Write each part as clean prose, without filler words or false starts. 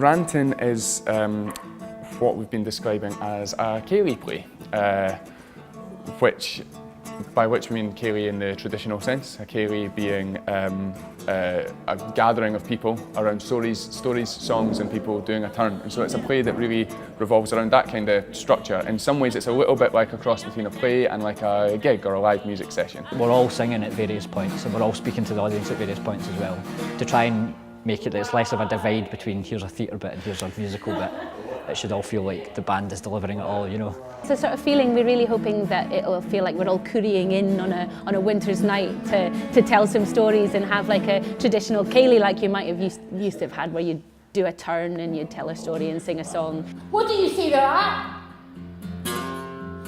Rantin is what we've been describing as a ceilidh play, by which we mean ceilidh in the traditional sense, a ceilidh being a gathering of people around stories, songs and people doing a turn. And so it's a play that really revolves around that kind of structure. In some ways it's a little bit like a cross between a play and like a gig or a live music session. We're all singing at various points and we're all speaking to the audience at various points as well, to try and make it that it's less of a divide between here's a theatre bit and here's a musical bit. It should all feel like the band is delivering it all, you know. It's a sort of feeling we're really hoping that it'll feel like we're all currying in on a winter's night to tell some stories and have like a traditional ceilidh like you might have used to have had, where you'd do a turn and you'd tell a story and sing a song. What do you say to that?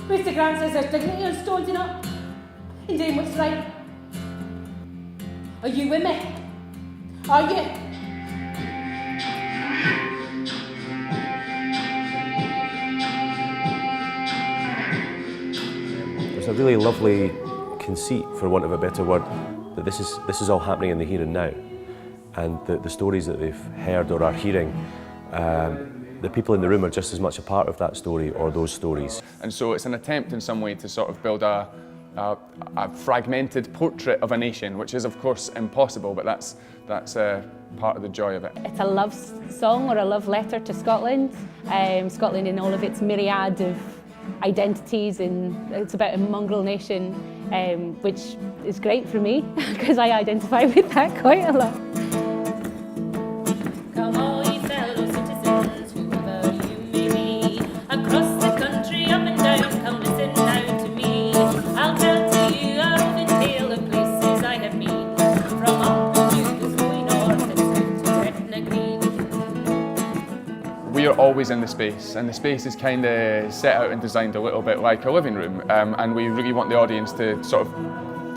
Mr. Grant says there's dignity on stones, you know, in doing what's right. Are you with me? Are you? There's a really lovely conceit, for want of a better word, that this is all happening in the here and now, and the stories that they've heard or are hearing, the people in the room are just as much a part of that story or those stories. And so it's an attempt in some way to sort of build a fragmented portrait of a nation, which is of course impossible, but that's part of the joy of it. It's a love song or a love letter to Scotland, Scotland in all of its myriad of identities, and it's about a mongrel nation, which is great for me because I identify with that quite a lot. Come all ye fellow citizens, whoever you may be, across the country, up and down, come listen now to me. I'll tell to you of the tale of places I have been, from up to the snowy north and south to Gretna Green. We are always in the space, and the space is kind of set out and designed a little bit like a living room, and we really want the audience to sort of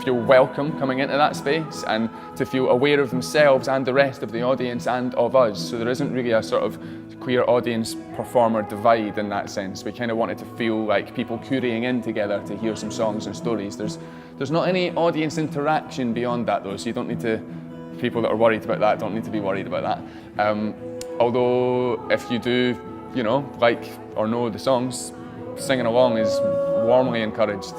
feel welcome coming into that space and to feel aware of themselves and the rest of the audience and of us. So there isn't really a sort of queer audience performer divide in that sense. We kind of wanted to feel like people currying in together to hear some songs and stories. There's not any audience interaction beyond that though, so you don't need to, people that are worried about that don't need to be worried about that. Although if you do, you know, like or know the songs, singing along is warmly encouraged.